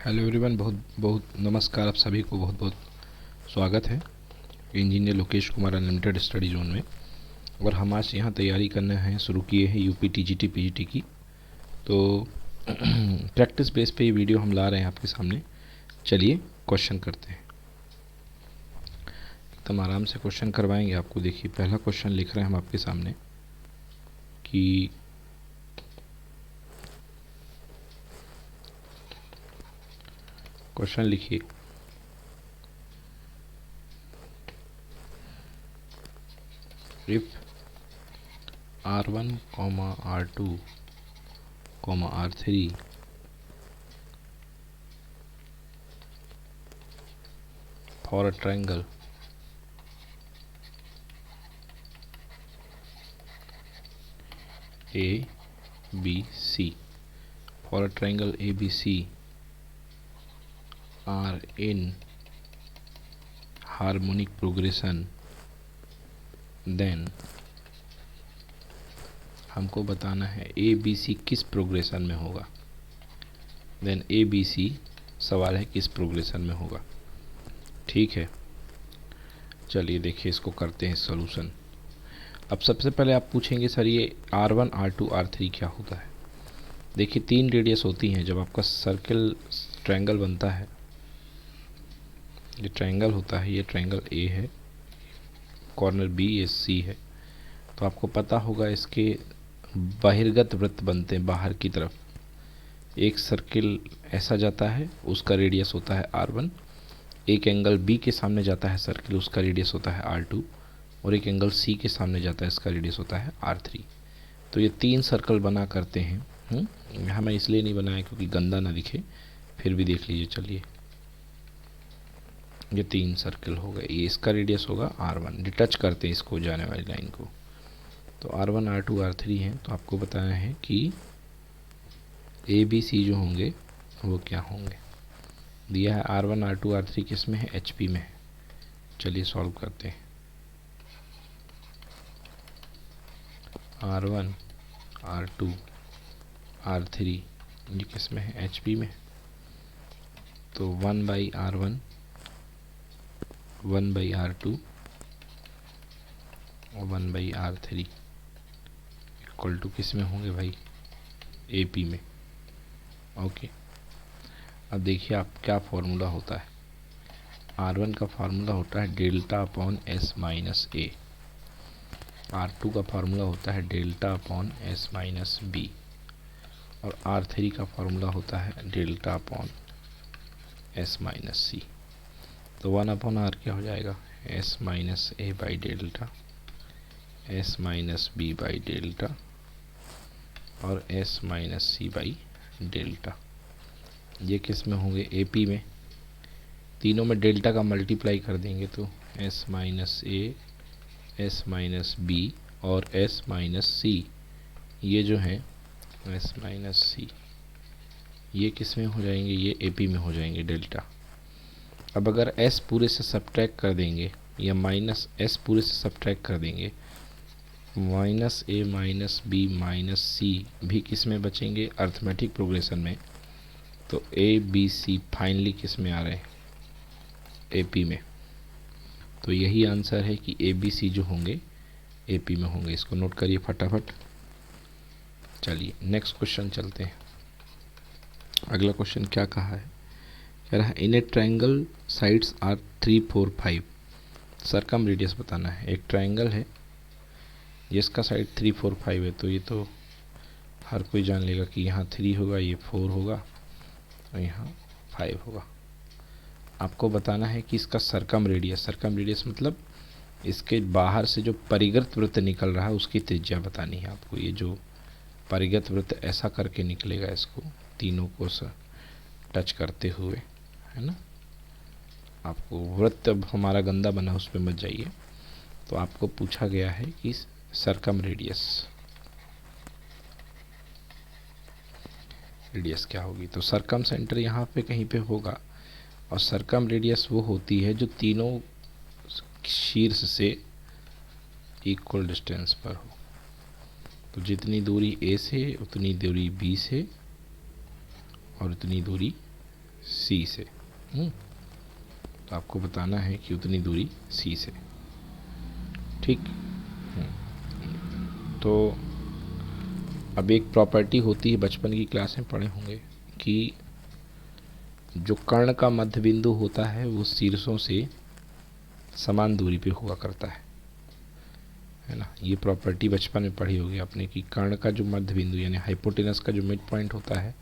Hello everyone, बहुत बहुत नमस्कार। आप सभी को बहुत बहुत स्वागत है engineer Lokesh Kumar unlimited study zone में। और हम आज यहाँ तैयारी करने हैं शुरू किए हैं यूपी टीजीटी पीजीटी की। तो प्रैक्टिस बेस पे ये वीडियो हम ला रहे हैं आपके सामने। चलिए क्वेश्चन करते हैं, एकदम आराम से क्वेश्चन करवाएंगे आपको। देखिए पहला क्वेश्चन लिख रहे हैं हम आपके सामने कि क्वेश्चन लिखिए, if R1, R2, R3 for a triangle ABC, for a triangle ABC are in harmonic progression, then हमको बताना है ABC किस प्रोग्रेशन में होगा। देन ABC सवाल है किस प्रोग्रेशन में होगा। ठीक है, चलिए देखिए इसको करते हैं सॉल्यूशन। अब सबसे पहले आप पूछेंगे सर ये R1, R2, R3 क्या होता है। देखिए तीन रेडियस होती हैं जब आपका सर्कल ट्रायंगल बनता है। ये ट्रायंगल होता है, ये ट्रायंगल A है, कॉर्नर B, ये C है। तो आपको पता होगा इसके बहिर्गत वृत्त बनते हैं बाहर की तरफ। एक सर्किल ऐसा जाता है, उसका रेडियस होता है R1। एक एंगल B के सामने जाता है सर्किल, उसका रेडियस होता है R2। और एक एंगल C के सामने जाता है, इसका रेडियस होता है R3। तो ये तीन सर्कल बना करते हैं। यहाँ मैं इसलिए नहीं बनाया क्योंकि गंदा ना दिखे, फिर भी देख लीजिए। चलिए ये तीन सर्कल हो गए, ये इसका रेडियस होगा R1। डिटच करते हैं इसको, जाने वाली लाइन को। तो R1, R2, R3 हैं। तो आपको बताया है कि ABC जो होंगे वो क्या होंगे। दिया है R1, R2, R3 किस में है, HP में है। चलिए सॉल्व करते हैं। R1, R2, R3 ये किस में है, HP में। तो 1/R1, 1/R2 और 1/R3 इक्वल टू किस में होंगे भाई, AP में। ओके, अब देखिए आप क्या फॉर्मूला होता है। R1 का फार्मूला होता है delta upon S minus A। R2 का फार्मूला होता है delta upon S minus B। और R3 का फार्मूला होता है delta upon S minus C। तो 1/R क्या हो जाएगा, S minus A by delta, S minus B by delta और S minus C by delta. ये किस में होंगे, AP में। तीनों में डेल्टा का मल्टीप्लाई कर देंगे तो S minus A, S minus B और S माइनस C, ये जो है S माइनस C, ये किस में हो जाएंगे, ये AP में हो जाएंगे डेल्टा। अब अगर S पूरे से सब्ट्रैक्ट कर देंगे या माइनस S पूरे से सब्ट्रैक्ट कर देंगे, minus A minus B minus C भी किस में बचेंगे, अर्थमेटिक प्रोग्रेशन में। तो ABC फाइनली किस में आ रहे हैं, AP में। तो यही आंसर है कि ABC जो होंगे AP में होंगे। इसको नोट करिए फटाफट। चलिए नेक्स्ट क्वेश्चन चलते हैं। अगला क्वेश्चन क्या कहा है, कह रहा है in a triangle sides are 3, 4, 5। Circumradius बताना है। एक ट्रायंगल है जिसका साइड 3, 4, 5 है। तो ये तो हर कोई जान लेगा कि यहाँ 3 होगा, ये 4 होगा और यहाँ 5 होगा। आपको बताना है कि इसका सरकम रेडियस मतलब इसके बाहर से जो परिगत वृत्त निकल रहा है उसकी त्रिज्या बतानी है आपको। ये जो परिगत वृत्त ऐसा करके निकलेगा, इसको तीनों को टच करते हुए, है ना। आपको वृत्त हमारा गंदा बना उस पर मत जाइए। तो आपको पूछा गया है कि सरकम रेडियस क्या होगी। तो सरकम सेंटर यहाँ पे कहीं पे होगा और सरकम रेडियस वो होती है जो तीनों शीर्ष से इक्वल डिस्टेंस पर हो। तो जितनी दूरी A से, उतनी दूरी B से और उतनी दूरी सी से। तो आपको बताना है कि उतनी दूरी सी से, ठीक। तो अब एक प्रॉपर्टी होती है, बचपन की क्लास में पढ़े होंगे, कि जो कर्ण का मध्य बिंदु होता है वो शीर्षों से समान दूरी पे हुआ करता है ना। ये प्रॉपर्टी बचपन में पढ़ी होगी आपने कि कर्ण का जो मध्य बिंदु यानी हाइपोटेनस का जो मिड पॉइंट होता है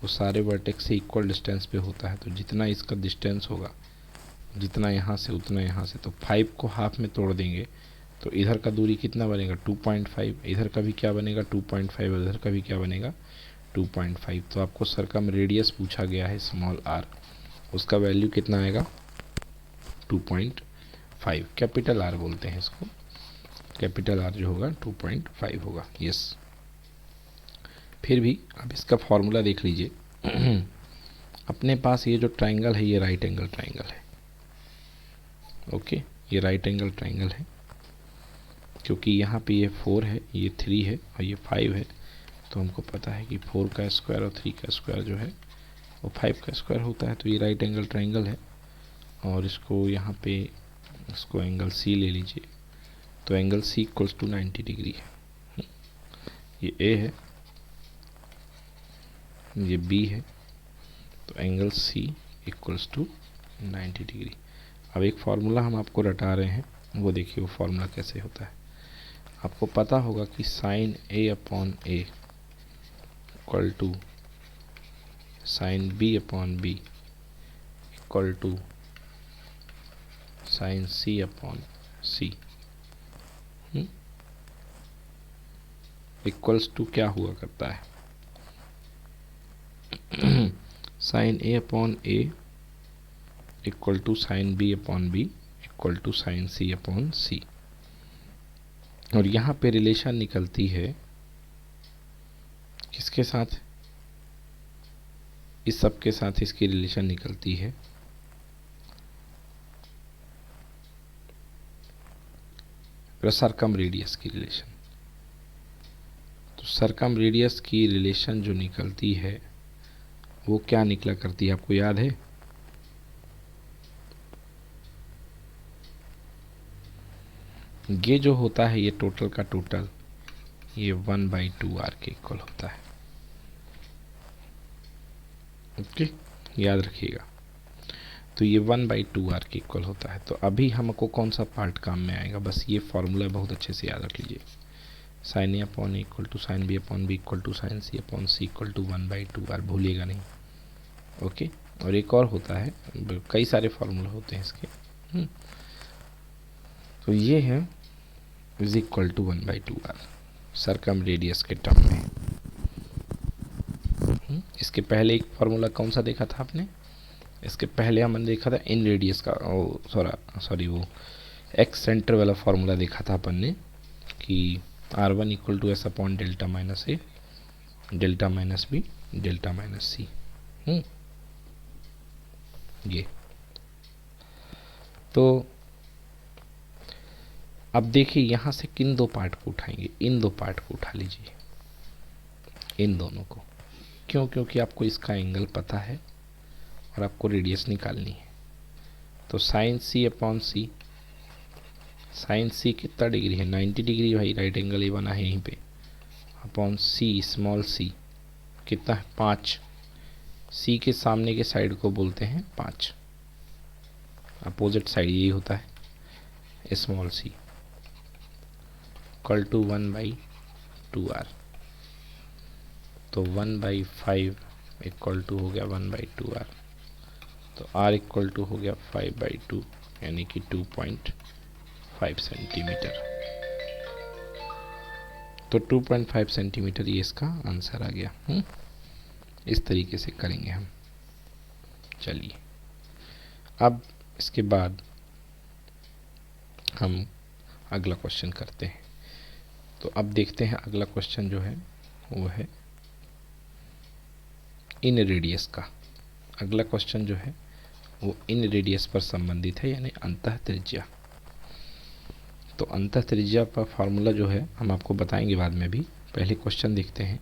वो सारे वर्टेक्स से इक्वल डिस्टेंस पे होता है। तो जितना इसका डिस्टेंस होगा, जितना यहाँ से उतना यहाँ से, तो 5 को हाफ में तोड़ देंगे तो इधर का दूरी कितना बनेगा 2.5, इधर का भी क्या बनेगा 2.5, इधर का भी क्या बनेगा 2.5। तो आपको सरकम रेडियस पूछा गया है स्मॉल r, उसका वैल्यू कितना आएगा 2.5। कैपिटल R बोलते हैं इसको, कैपिटल R जो होगा 2.5 होगा। यस, फिर भी अब इसका फॉर्मूला देख लीजिए। अपने पास ये जो ट्राइंगल है ये राइट एंगल ट्राइंगल है। ओके, ये राइट एंगल ट्राइंगल है क्योंकि यहाँ पे ये 4 है, ये 3 है और ये 5 है। तो हमको पता है कि 4 का स्क्वायर और 3 का स्क्वायर जो है वो 5 का स्क्वायर होता है। तो ये राइट एंगल ट्राइंगल है और इसको यहाँ पे इसको एंगल सी ले लीजिए। तो angle C equals to 90 degree है। ये ए है, ये बी है, तो angle C equals to 90 degree. अब एक फार्मूला हम आपको रटा रहे हैं, वो देखिए वो फार्मूला कैसे होता है। आपको पता होगा कि sine A upon A equal to sine B upon B equal to sine C upon C. Equals to क्या हुआ करता है sine A upon A equal to sine B upon B equal to sine C upon C. और यहाँ पे relation निकलती है किसके साथ, इस सब के साथ इसकी रिलेशन निकलती है सरकम रेडियस की रिलेशन। तो सरकम रेडियस की रिलेशन जो निकलती है वो क्या निकला करती है, आपको याद है? ये जो होता है ये टोटल का टोटल ये 1/2r के इक्वल होता है। ओके, याद रखिएगा। तो ये 1/2r के इक्वल होता है। तो अभी हमको कौन सा पार्ट काम में आएगा, बस ये फॉर्मूला बहुत अच्छे से याद रख लीजिए। Sine A upon A equal to sine B upon B equal to sine C upon C equal to 1/2r, भूलिएगा नहीं। ओके, और एक और होता है, कई सारे फॉर्मूला होते हैं इसके। तो ये है is equal to 1/2r circumradius के टर्म में। इसके पहले एक फार्मूला कौन सा देखा था आपने, इसके पहले हमने देखा था इन रेडियस का, सॉरी वो एक्स सेंटर वाला फार्मूला देखा था अपन ने कि r1 equal to S upon delta minus A delta minus B delta minus C. ये तो अब देखिए यहाँ से किन दो पार्ट को उठाएंगे, इन दो पार्ट को उठा लीजिए, इन दोनों को। क्यों? क्योंकि आपको इसका एंगल पता है और आपको रेडियस निकालनी है। तो साइन सी अपॉन सी, साइन सी कितना डिग्री है 90 डिग्री भाई, राइट एंगल ये बना है यहीं पे, अपॉन सी स्मॉल सी कितना है 5। सी के सामने के साइड को बोलते हैं 5, अपोजिट साइड यही होता है small C equal to 1/2r। तो 1/5 इक्वल टू हो गया 1/2r। तो r इक्वल टू हो गया 5/2 यानी कि 2.5 सेंटीमीटर। तो 2.5 सेंटीमीटर ये इसका आंसर आ गया। इस तरीके से करेंगे हम। चलिए अब इसके बाद हम अगला क्वेश्चन करते हैं। तो अब देखते हैं अगला क्वेश्चन जो है वो है इन रेडियस का। अगला क्वेश्चन जो है वो इन रेडियस पर संबंधित है, यानी अंतः त्रिज्या। तो अंतः त्रिज्या पर फार्मूला जो है हम आपको बताएंगे बाद में भी, पहले क्वेश्चन देखते हैं।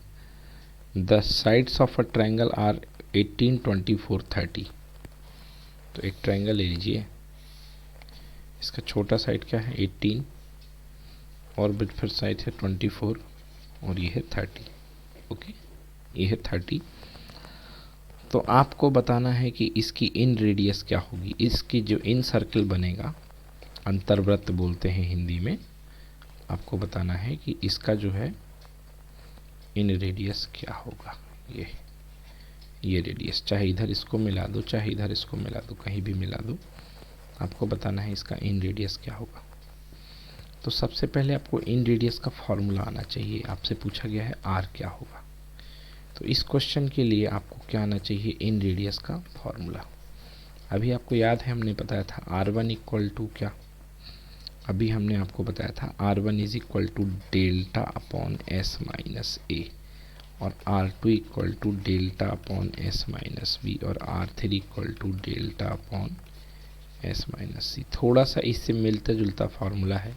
The sides of a triangle are 18, 24, 30। तो एक ट्रायंगल ले लीजिए, इसका छोटा साइड क्या है 18 और बिग फिर साइड है 24 और ये है 30। ओके, ये है 30। तो आपको बताना है कि इसकी इन रेडियस क्या होगी। इसकी जो इन सर्कल बनेगा, अंतर्वृत्त बोलते हैं हिंदी में, आपको बताना है कि इसका जो है इन रेडियस क्या होगा। ये रेडियस, चाहे इधर इसको मिला दो चाहे इधर इसको मिला दो, कहीं भी मिला दो, आपको बताना है इसका इन रेडियस क्या होगा। तो सबसे पहले आपको इन रेडियस का फॉर्मूला आना चाहिए। आपसे पूछा गया है आर क्या होगा, तो इस क्वेश्चन के लिए आपको क्या आना चाहिए, इन रेडियस का फॉर्मूला। अभी आपको याद है हमने बताया था R1 इक्वल टू क्या, अभी हमने आपको बताया था R1 is equal to delta upon S minus A, और R2 equal to delta upon S minus B, और R3 equal to delta upon S minus C. थोड़ा सा इससे मिलता जुलता फार्मूला है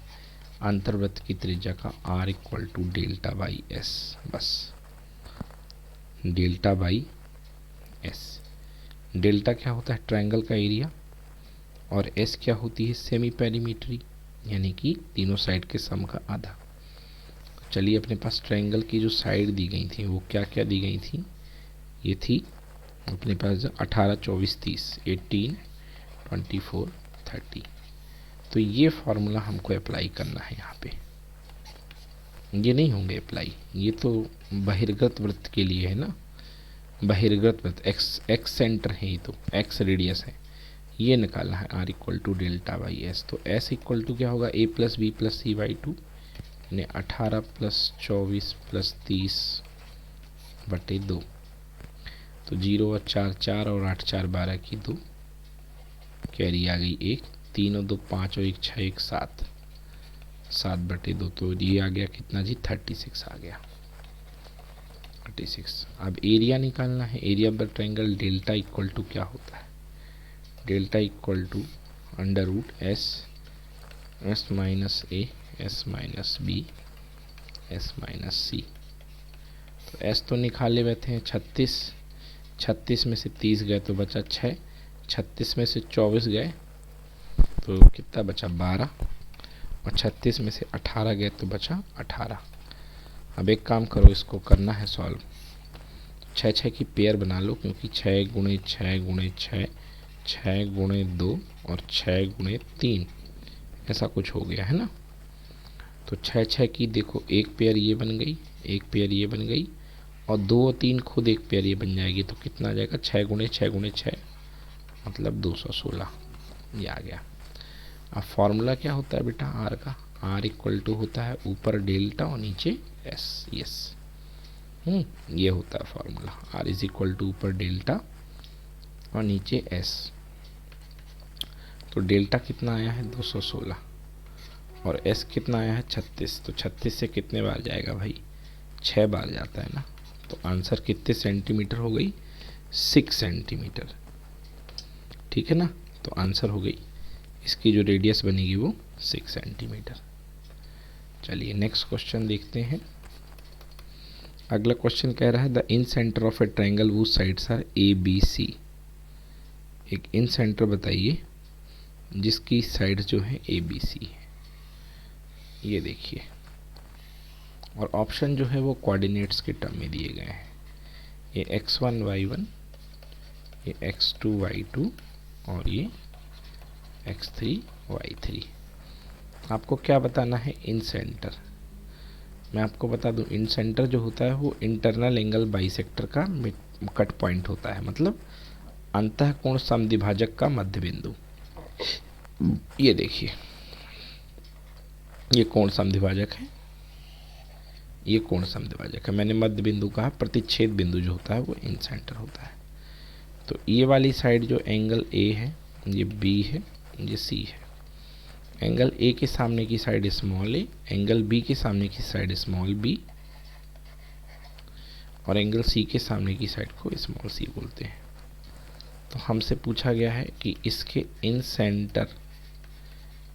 अंतर्वृत्त की त्रिज्या का, R equal to delta by S, बस डेल्टा बाई एस। डेल्टा क्या होता है, ट्रायंगल का एरिया, और एस क्या होती है, सेमी पेरीमीटरी, यानी कि तीनों साइड के सम का आधा। चलिए, अपने पास ट्रायंगल की जो साइड दी गई थी वो क्या क्या दी गई थी, ये थी अपने पास 18, 24, 30, 18, 24, 30। तो ये फॉर्मूला हमको अप्लाई करना है यहाँ पे। ये नहीं होंगे अप्लाई, ये तो बहिर्गत वृत्त के लिए है ना, बहिर्गत वृत्त, एक्स सेंटर है, ये तो एक्स रेडियस है, ये निकालना है R equal to delta by S. तो एस इक्वल टू क्या होगा, A plus B plus C by 2, यानी 18 प्लस 24 प्लस 30 बटे 2। तो 0 और 4 4 और 8 4 12 की 2 कैरी आ गई 1, 3 और 2 5 और 1 6 1 7, 7 बटे 2। तो ये आ गया कितना जी, 36 आ गया, 36। अब एरिया निकालना है, area of the triangle delta equal to क्या होता है, delta equal to under root S, S minus A, S minus B, S minus C. तो एस तो निकाले बैठे हैं 36, 36 में से 30 गए तो बचा 6, 36 में से 24 गए तो कितना बचा 12, और 36 में से 18 गए तो बचा 18। अब एक काम करो, इसको करना है सॉल्व, 6 6 की पेयर बना लो, क्योंकि 6 गुणे 6 गुणे 6, 6 गुणे 2 और 6 गुणे 3 ऐसा कुछ हो गया है ना। तो 6 6 की देखो एक पेयर ये बन गई, एक पेयर ये बन गई, और 2 और 3 खुद एक पेयर ये बन जाएगी। तो कितना आ जाएगा, 6 गुणे 6 गुणे 6 मतलब 216, ये आ गया। अब फॉर्मूला क्या होता है बेटा आर का, आर इक्वल टू होता है ऊपर डेल्टा और नीचे एस, यस, ये होता है formula, R is equal to ऊपर डेल्टा और नीचे एस। तो डेल्टा कितना आया है 216, और एस कितना आया है 36। तो 36 से कितने बार जाएगा भाई, 6 बार जाता है ना। तो आंसर कितने सेंटीमीटर हो गई, 6 सेंटीमीटर, ठीक है ना। तो आंसर हो गई, इसकी जो रेडियस बनेगी वो 6 सेंटीमीटर। चलिए नेक्स्ट क्वेश्चन देखते हैं। अगला क्वेश्चन कह रहा है the in centre of a triangle whose sides are A B C. एक इन सेंटर बताइए जिसकी साइड जो है ए बी सी है, ये देखिए, और ऑप्शन जो है वो कोऑर्डिनेट्स के टर्म में दिए गए हैं। ये x1 y1, ये x2 y2 और ये x3 y3। आपको क्या बताना है, इन सेंटर। मैं आपको बता दूं, इन सेंटर जो होता है वो इंटरनल एंगल बाइसेक्टर का कट पॉइंट होता है, मतलब अंतःकोण समद्विभाजक का मध्य बिंदु। ये देखिए, ये कोण समद्विभाजक है, ये कोण समद्विभाजक है। मैंने मध्य बिंदु कहा, प्रतिच्छेद बिंदु जो होता है वो इन सेंटर होता है। तो ये वाली साइड जो एंगल ए है, ये बी है, ये सी है। एंगल ए के सामने की साइड स्मॉल ए, एंगल बी के सामने की साइड स्मॉल बी, और एंगल सी के सामने की साइड को स्मॉल सी बोलते हैं। तो हमसे पूछा गया है कि इसके इन सेंटर,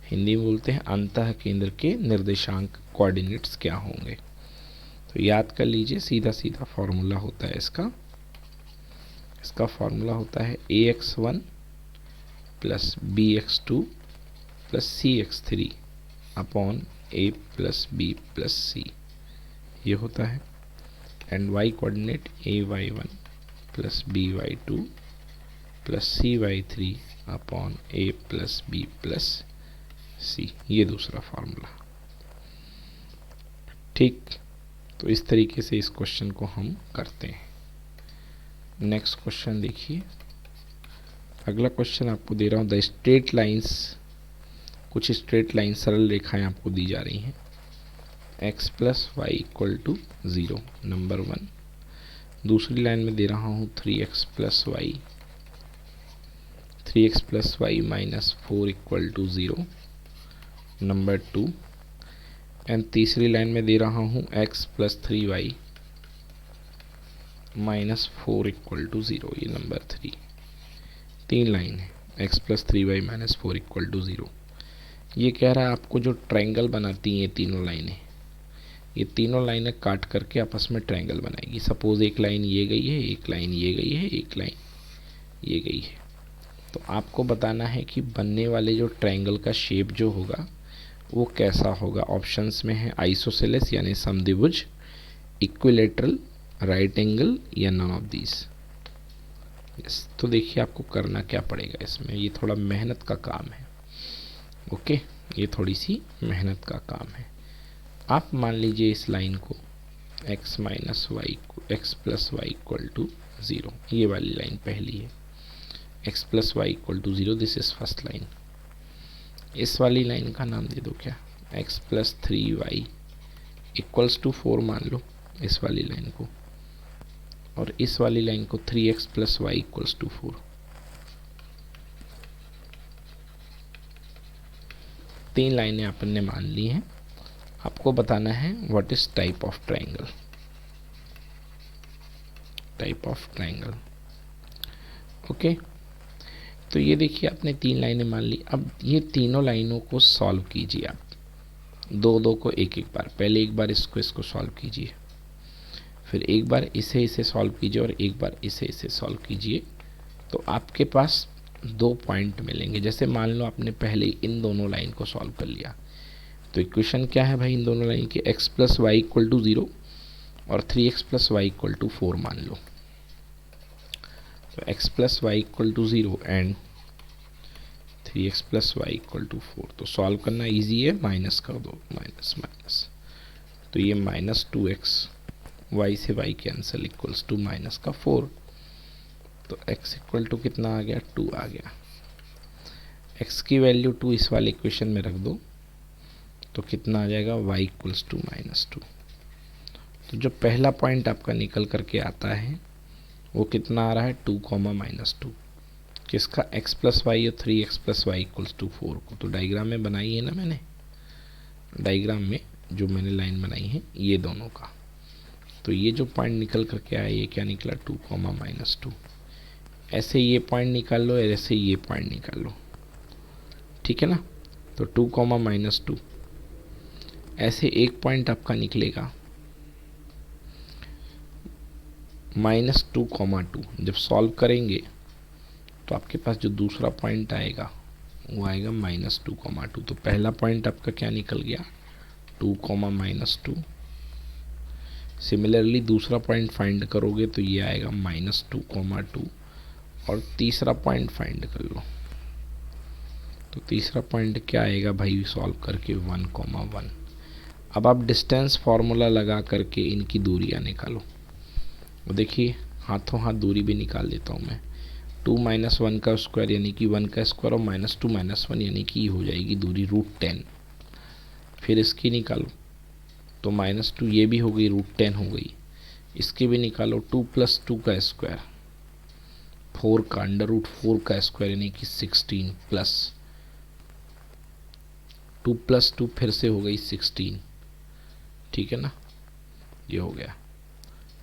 हिंदी में बोलते हैं अंतः केंद्र के निर्देशांक कोऑर्डिनेट्स क्या होंगे। तो याद कर लीजिए, सीधा सीधा फॉर्मूला होता है इसका इसका फॉर्मूला होता है ax1 plus bx2 plus cx3 upon a plus b plus c, ये होता है। And y coordinate ay1 plus by2 plus cy3 upon a plus b plus c, ये दूसरा फॉर्मूला। ठीक, तो इस तरीके से इस क्वेश्चन को हम करते हैं। नेक्स्ट क्वेश्चन देखिए। अगला क्वेश्चन आपको दे रहा हूँ द स्ट्रेट लाइंस, कुछ स्ट्रेट लाइन सरल रेखाएं आपको दी जा रही हैं। x plus Y equal to 0 number 1। दूसरी लाइन में दे रहा हूँ 3x plus Y minus 4 equal to 0 number 2। And तीसरी लाइन में दे रहा हूँ x plus 3y minus 4 equal to 0, ये नंबर 3। तीन लाइन है, x plus 3y minus 4 equal to 0। ये कह रहा है आपको जो ट्रायंगल बनाती हैं ये तीनों लाइनें, ये तीनों लाइनें काट करके आपस में ट्रायंगल बनाएगी। सपोज एक लाइन ये गई है, एक लाइन ये गई है, एक लाइन ये गई है। तो आपको बताना है कि बनने वाले जो ट्रायंगल का शेप जो होगा वो कैसा होगा। ऑप्शंस में है आइसोसेलेस यानी समद्विभुज, इक्विलेटरल, राइट एंगल या नन ऑफ दीज। यस, तो देखिए आपको करना क्या पड़ेगा इसमें, ये थोड़ा मेहनत का काम है। ओके, ये थोड़ी सी मेहनत का काम है। आप मान लीजिए इस लाइन को x minus Y, X plus Y equal to 0, ये वाली लाइन पहली है। x plus Y equal to 0, this is first line. इस वाली लाइन का नाम दे दो क्या, x plus 3y equals to 4 मान लो इस वाली लाइन को, और इस वाली लाइन को 3x plus Y equals to 4। तीन लाइनें अपन ने मान ली हैं। आपको बताना है what is type of triangle, type of triangle. Okay, तो ये देखिए आपने तीन लाइनें मान ली। अब ये तीनों लाइनों को सॉल्व कीजिए आप, दो दो को एक एक बार। पहले एक बार इसको सॉल्व कीजिए, फिर एक बार इसे सॉल्व कीजिए और एक बार इसे सॉल्व कीजिए। तो आपके पास 2 पॉइंट मिलेंगे। जैसे मान लो आपने पहले इन दोनों लाइन को सॉल्व कर लिया, तो इक्वेशन क्या है भाई इन दोनों लाइन की, x plus Y equal to 0 और 3x plus Y equal to 4 मान लो। तो x plus Y equal to 0 and 3x plus Y equal to 4। तो सॉल्व करना इजी है, माइनस कर दो, माइनस माइनस, तो ये माइनस 2x, y से y cancel, equals to minus का 4। तो x इक्वल टू कितना आ गया, 2 आ गया। x की वैल्यू 2 इस वाले इक्वेशन में रख दो, तो कितना आ जाएगा, y इक्वल्स टू माइनस 2। तो जो पहला पॉइंट आपका निकल करके आता है वो कितना आ रहा है, 2 माइनस 2, किसका, x प्लस वाई और 3x plus Y equals to 4 को। तो डायग्राम में बनाई है ना मैंने, डायग्राम में जो मैंने लाइन बनाई है ये दोनों का। तो ये जो पॉइंट निकल करके आया ये क्या निकला, 2 माइनस 2। ऐसे ये पॉइंट निकाल लो, ऐसे ये पॉइंट निकाल लो, ठीक है ना। तो 2 माइनस 2, ऐसे एक पॉइंट आपका निकलेगा माइनस 2, जब सॉल्व करेंगे तो आपके पास जो दूसरा पॉइंट आएगा वो आएगा माइनस 2, तो पहला पॉइंट आपका क्या निकल गया, 2 माइनस 2। सिमिलरली दूसरा पॉइंट फाइंड करोगे तो ये आएगा माइनस 2, और तीसरा पॉइंट फाइंड कर लो। तो तीसरा पॉइंट क्या आएगा भाई सॉल्व करके, 1, 1। अब आप डिस्टेंस फार्मूला लगा करके इनकी दूरियां निकालो। तो देखिए हाथों हाथ दूरी भी निकाल देता हूँ मैं। 2 माइनस 1 का स्क्वायर यानी कि 1 का स्क्वायर, और माइनस 2 माइनस 1 यानी कि हो जाएगी दूरी √10। फिर इसकी निकालो, तो माइनस 2 ये भी हो गई, √10 हो गई। इसकी भी निकालो, 2 प्लस 2 का स्क्वायर, 4 का √4 का स्क्वायर यानी कि 16, प्लस 2 प्लस 2 फिर से हो गई 16, ठीक है ना, ये हो गया।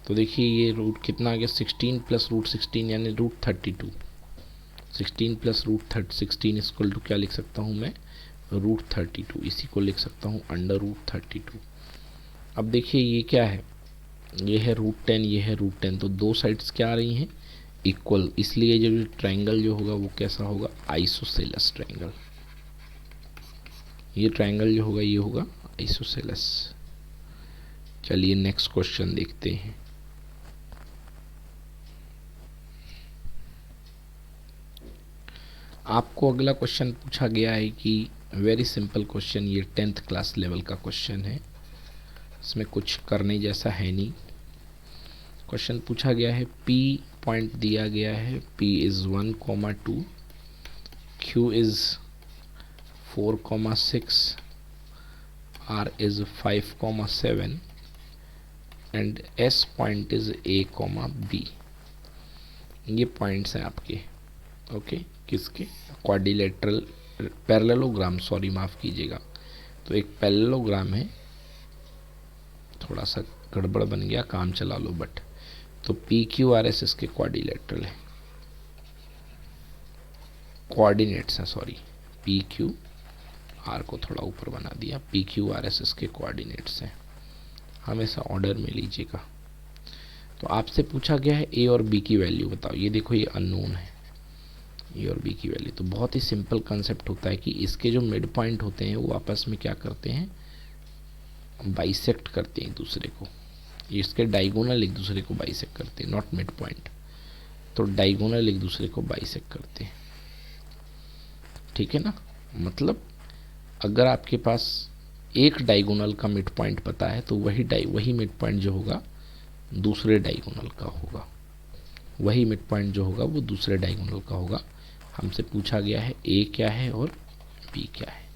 तो देखिए ये रूट कितना आ गया, 16 प्लस √16 यानी √32। 16 प्लस √16 इक्वल टू क्या लिख सकता हूँ मैं, √32। इसी को लिख सकता हूँ √32। अब देखिए ये क्या है, ये है √10, ये है √10, तो दो साइड्स क्या आ रही हैं, इक्वल, इसलिए जो ट्रायंगल जो होगा वो कैसा होगा, आइसोसेलेस ट्रायंगल। ये ट्रायंगल जो होगा ये होगा आइसोसेलेस। चलिए नेक्स्ट क्वेश्चन देखते हैं। आपको अगला क्वेश्चन पूछा गया है कि वेरी सिंपल क्वेश्चन, ये 10th क्लास लेवल का क्वेश्चन है, इसमें कुछ करने जैसा है नहीं। क्वेश्चन पूछा गया है, P पॉइंट दिया गया है, P is 1,2, Q is 4,6, R is 5,7 and S point is A, B। ये पॉइंट्स हैं आपके, ओके किसके, क्वाड्रिलेटरल पैरेललोग्राम, सॉरी माफ़ कीजिएगा। तो एक पैरेललोग्राम है, थोड़ा सा गड़बड़ बन गया, काम चला लो बट। तो पी क्यू आर एस इसके कोऑर्डिनेटर है, कोऑर्डिनेट्स हैं, सॉरी पी क्यू आर को थोड़ा ऊपर बना दिया, पी क्यू आर एस इसके कोऑर्डिनेट्स हैं, हमेशा ऑर्डर में लीजिएगा। तो आपसे पूछा गया है ए और बी की वैल्यू बताओ। ये देखो ये अननोन है, ए और बी की वैल्यू। तो बहुत ही सिंपल कंसेप्ट होता है कि इसके जो मिड पॉइंट होते हैं वो आपस में क्या करते हैं, बाइसेक्ट करते हैं एक दूसरे को। इसके डायगोनल एक दूसरे को बाइसेक्ट करते हैं, नॉट मिड पॉइंट। तो डायगोनल एक दूसरे को बाइसेक्ट करते हैं, ठीक है ना। मतलब अगर आपके पास एक डायगोनल का मिड पॉइंट पता है तो वही मिड पॉइंट जो होगा दूसरे डायगोनल का होगा, वही मिड पॉइंट जो होगा वो दूसरे डायगोनल का होगा। हमसे पूछा गया है ए क्या है और बी क्या है।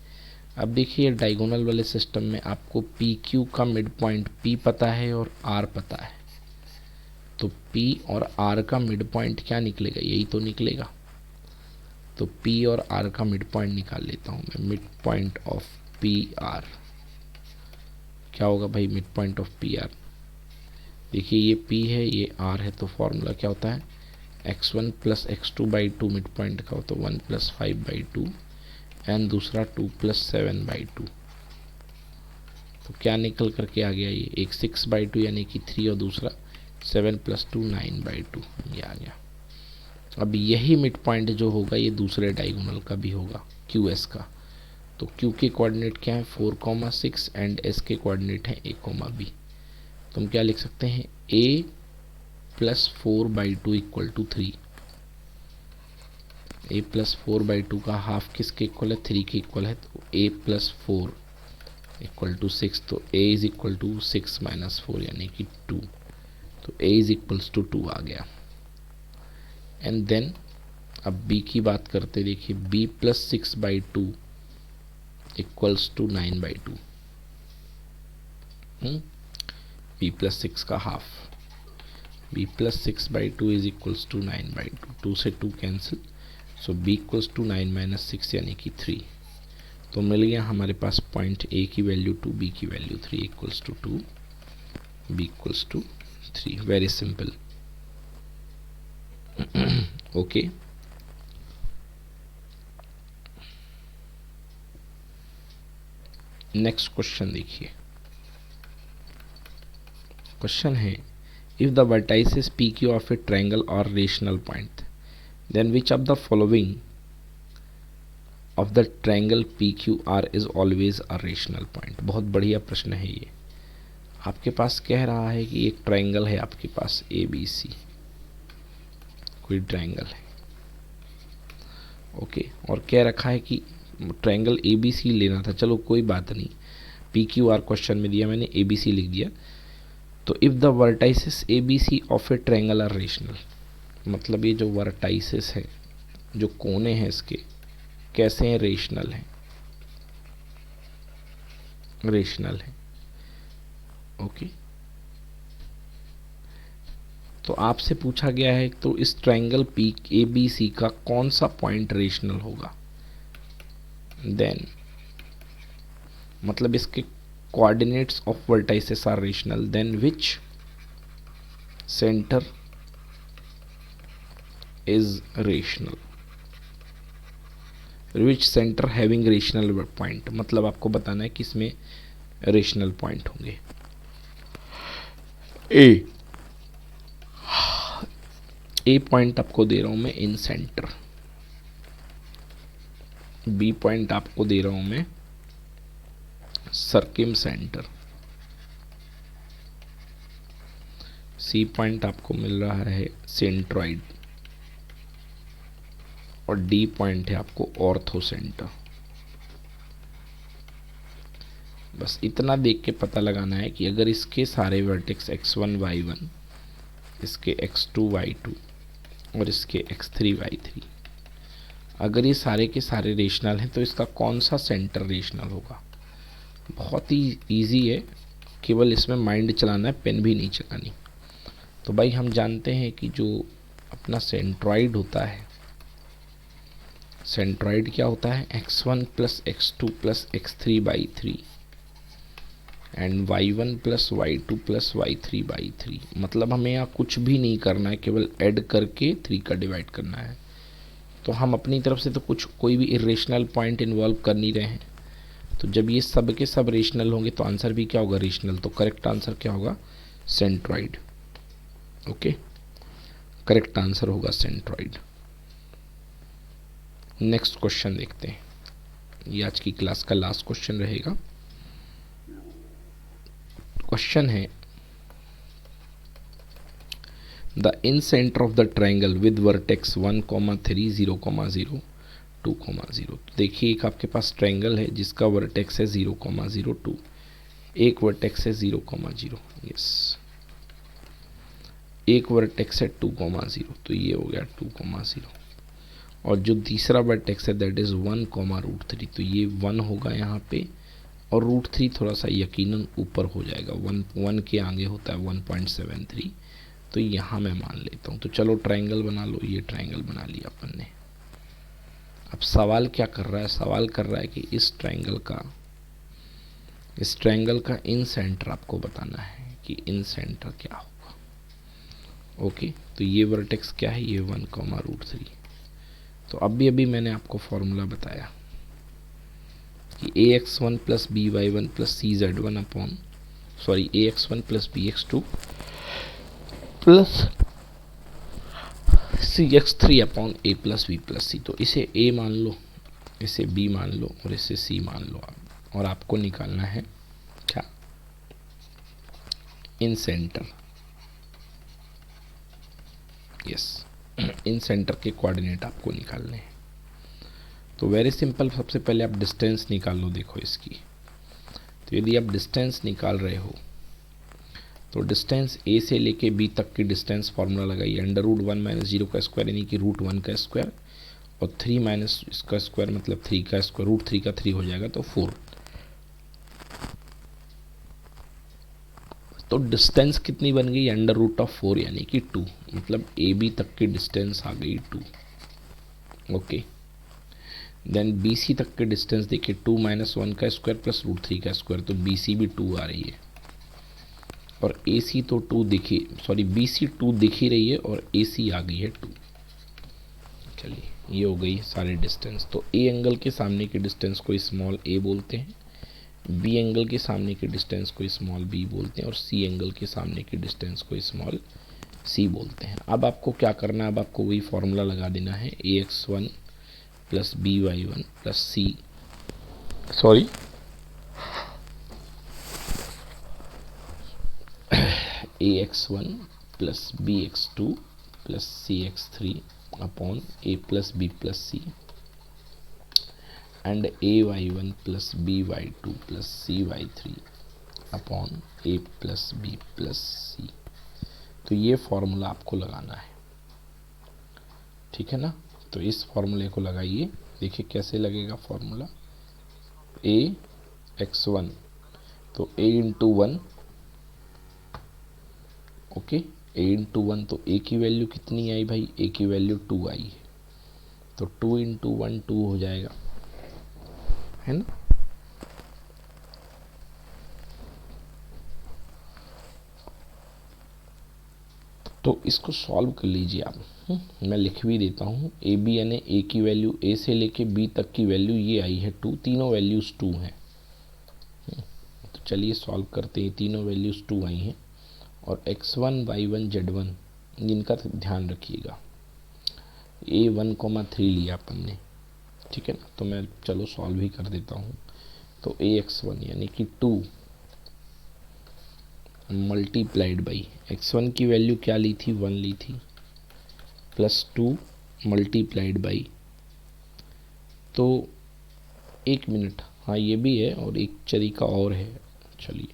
अब देखिए डायगोनल वाले सिस्टम में आपको पी क्यू का मिड पॉइंट पी पता है और आर पता है, तो पी और आर का मिड पॉइंट क्या निकलेगा, यही तो निकलेगा। तो पी और आर का मिड पॉइंट निकाल लेता हूँ मैं, mid point of P R क्या होगा भाई, mid point of P R. देखिए ये p है ये r है, तो फॉर्मूला क्या होता है, x1 plus x2 by 2, mid point का होता है 1 प्लस 5 बाई 2 एंड दूसरा 2 प्लस 7 बाई 2। तो क्या निकल करके आ गया, ये एक 6 बाई 2 यानी कि 3 और दूसरा 7 प्लस 2 9 बाई 2, ये आ गया। अब यही मिड पॉइंट जो होगा ये दूसरे डायगोनल का भी होगा, QS का। तो Q के कोऑर्डिनेट क्या है 4,6 एंड S के कोऑर्डिनेट है A, B। तो हम क्या लिख सकते हैं, a plus 4/2 equal to 3। a plus 4/2 का हाफ किसके इक्वल है, 3 के इक्वल है। तो a प्लस 4 इक्वल टू 6, तो a is equal to 6 minus 4 यानी कि 2। तो a इज इक्वल्स टू 2 आ गया। एंड देन अब b की बात करते, देखिए b plus 6/2 equals to 9/2। b plus 6 का half, b plus 6/2 is equals to 9/2, 2 से 2 cancel, so b equals to 9 minus 6 यानी कि 3। तो मिल गया हमारे पास पॉइंट a की वैल्यू 2, b की value 3 equals to 2, b equals to 3। Very simple, okay. Next question देखिए, क्वेश्चन है if the vertices P Q of a triangle are rational point then which of the following of the triangle P Q R is always a rational point. बहुत बढ़िया प्रश्न है ये। आपके पास कह रहा है कि एक ट्रायंगल है आपके पास ए बी सी, कोई ट्रायंगल है, ओके, और कह रखा है कि ट्रायंगल ए बी सी लेना था। चलो कोई बात नहीं, पी क्यू आर क्वेश्चन में दिया, मैंने ए बी सी लिख दिया। तो if the vertices A B C of a triangle are rational, मतलब ये जो वर्टाइसेस है, जो कोने हैं इसके कैसे हैं, रेशनल हैं, रेशनल है, ओके। तो आपसे पूछा गया है तो इस triangle P A B C का कौन सा पॉइंट रेशनल होगा, देन मतलब इसके coordinates of vertices are rational, then which center is rational, which center having rational point, मतलब आपको बताना है कि इसमें रेशनल पॉइंट होंगे। ए ए पॉइंट आपको दे रहा हूं मैं इन सेंटर, बी पॉइंट आपको दे रहा हूं मैं सर्किम सेंटर, सी पॉइंट आपको मिल रहा है सेंट्रॉइड, और डी पॉइंट है आपको ऑर्थो सेंटर। बस इतना देख के पता लगाना है कि अगर इसके सारे वर्टेक्स x1 y1, इसके x2 y2 और इसके x3 y3, अगर ये सारे के सारे रेशनल हैं तो इसका कौन सा सेंटर रेशनल होगा। बहुत ही इजी है, केवल इसमें माइंड चलाना है, पेन भी नहीं चलानी। तो भाई हम जानते हैं कि जो अपना सेंट्रॉइड होता है, सेंट्रॉइड क्या होता है, x1 plus x2 plus x3 by 3 and y1 plus y2 plus y3 by 3। मतलब हमें यहाँ कुछ भी नहीं करना है, केवल ऐड करके 3 का डिवाइड करना है। तो हम अपनी तरफ से तो कोई भी इरेशनल पॉइंट इन्वॉल्व कर नहीं रहे हैं। तो जब ये सब के सब रेशनल होंगे तो आंसर भी क्या होगा, रेशनल। तो करेक्ट आंसर क्या होगा, सेंट्रॉइड। ओके, करेक्ट आंसर होगा सेंट्रॉइड। नेक्स्ट क्वेश्चन देखते हैं, ये आज की क्लास का लास्ट क्वेश्चन रहेगा। क्वेश्चन है the in centre of the triangle with vertex 1, 3, 0, 0, 2, 0। देखिए एक आपके पास ट्राइंगल है जिसका वर्टेक्स है 0, 0, 2, एक वर्टेक्स है 0, 0, यस, एक वर्टेक्स है 2, 0, तो ये हो गया 2, 0, और जो तीसरा वर्टेक्स है दैट इज 1, √3, तो ये 1 होगा यहाँ पे, और √3 थोड़ा सा यकीनन ऊपर हो जाएगा, 1 के आगे होता है 1.73, तो यहाँ मैं मान लेता हूँ। तो चलो ट्राइंगल बना लो, ये ट्राइंगल बना लिया अपन ने। अब सवाल क्या कर रहा है, सवाल कर रहा है कि इस ट्राइंगल का इन सेंटर आपको बताना है कि इन सेंटर क्या होगा। ओके, तो ये वर्टेक्स क्या है, ये 1, √3। तो अभी मैंने आपको फॉर्मूला बताया कि ax1 plus by1 plus cz1 upon ax1 plus bx2 plus cx3 upon a plus b plus c। तो इसे a मान लो, इसे b मान लो और इसे c मान लो आप, और आपको निकालना है क्या, इन सेंटर। यस, इन सेंटर के कोऑर्डिनेट आपको निकालने हैं। तो वेरी सिंपल, सबसे पहले आप डिस्टेंस निकाल लो। देखो इसकी, तो यदि आप डिस्टेंस निकाल रहे हो तो डिस्टेंस ए से लेके बी तक की डिस्टेंस फार्मूला लगाइए, √1 माइनस 0 का स्क्वायर यानी कि √1 का स्क्वायर, और 3 माइनस इसका स्क्वायर मतलब 3 का स्क्वायर, √3 का 3 हो जाएगा तो 4। तो डिस्टेंस कितनी बन गई, √4 यानी कि 2, मतलब ए बी तक की डिस्टेंस आ गई 2। ओके, देन बी सी तक की डिस्टेंस देखिए, 2 माइनस 1 का स्क्वायर प्लस √3 का स्क्वायर, तो बी सी भी 2 आ रही है, और ए सी तो 2 दिखी, बी सी 2 दिख ही रही है और ए सी आ गई है 2। चलिए ये हो गई सारी डिस्टेंस। तो ए एंगल के सामने की डिस्टेंस को स्मॉल ए बोलते हैं, बी एंगल के सामने की डिस्टेंस को स्मॉल बी बोलते हैं, और सी एंगल के सामने की डिस्टेंस को स्मॉल सी बोलते हैं। अब आपको क्या करना है, अब आपको वही फॉर्मूला लगा देना है, ax1 plus by1 plus ax1 plus bx2 plus cx3 upon a plus b plus c and ay1 plus by2 plus cy3 upon a plus b plus c। तो ये फॉर्मूला आपको लगाना है, ठीक है ना। तो इस फॉर्मूले को लगाइए, देखिए कैसे लगेगा फॉर्मूला, ax1 तो a into 1, okay, a into 1 तो a की वैल्यू कितनी आई भाई, a की वैल्यू 2 आई है, तो 2 इंटू 1 2 हो जाएगा, है ना। तो इसको सॉल्व कर लीजिए आप, मैं लिख भी देता हूँ। ए बी यानी ए की वैल्यू, ए से लेके बी तक की वैल्यू ये आई है 2, तीनों वैल्यूज़ 2 हैं। तो चलिए सॉल्व करते हैं, तीनों वैल्यूज़ 2 आई हैं, और x1 y1 z1 जिनका ध्यान रखिएगा। a1, 3 लिया अपन ने, ठीक है ना। तो मैं चलो सॉल्व ही कर देता हूँ। तो ax1 यानी कि 2 मल्टीप्लाइड बाई x1 की वैल्यू क्या ली थी, 1 ली थी, प्लस 2 मल्टीप्लाइड बाई, तो 1 मिनट, हाँ ये भी है और एक तरीका और है। चलिए,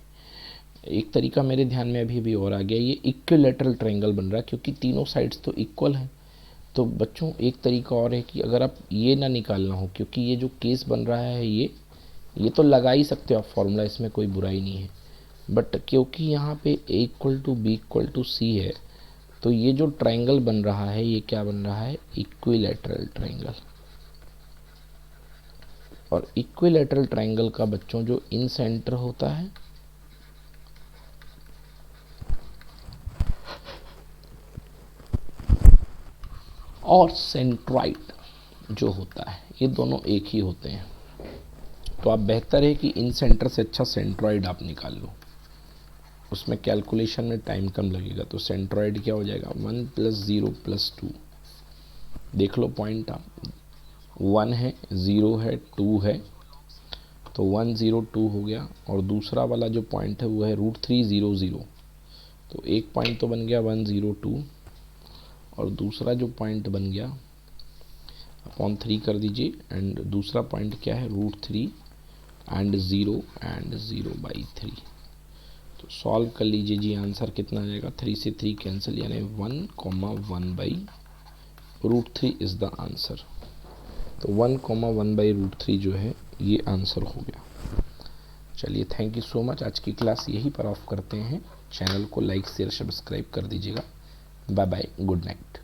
एक तरीका मेरे ध्यान में अभी और आ गया। ये इक्विलैटरल ट्रायंगल बन रहा है क्योंकि तीनों साइड्स तो इक्वल हैं। तो बच्चों एक तरीका और है कि अगर आप ये ना निकालना हो, क्योंकि ये जो केस बन रहा है ये तो लगा ही सकते हो आप फॉर्मूला, इसमें कोई बुराई नहीं है, बट क्योंकि यहाँ पे a equal to B equal to C है, तो ये जो ट्रायंगल बन रहा है ये क्या बन रहा है, इक्विलैटरल ट्रायंगल। और इक्विलैटरल ट्रायंगल का बच्चों जो इन सेंटर होता है और सेंट्रॉइड जो होता है, ये दोनों एक ही होते हैं। तो आप बेहतर है कि इन सेंटर से अच्छा सेंट्रॉइड आप निकाल लो, उसमें कैलकुलेशन में टाइम कम लगेगा। तो सेंट्रॉइड क्या हो जाएगा, 1 + 0 + 2। देख लो पॉइंट आप, 1 है, 0 है, 2 है, तो 1 0 2 हो गया। और दूसरा वाला जो पॉइंट है वो है √3 0 0। तो एक पॉइंट तो बन गया 1 0 2, और दूसरा जो पॉइंट बन गया अपॉन 3 कर दीजिए, एंड दूसरा पॉइंट क्या है, √3 एंड 0/3। तो सॉल्व कर लीजिए जी, आंसर कितना आ जाएगा, 3 से 3 कैंसिल, यानी 1,1/√3 इज़ द आंसर। तो 1,1/√3 जो है ये आंसर हो गया। चलिए, थैंक यू सो मच। आज की क्लास यहीं पर ऑफ करते हैं। चैनल को लाइक शेयर सब्सक्राइब कर दीजिएगा। Bye bye, good night.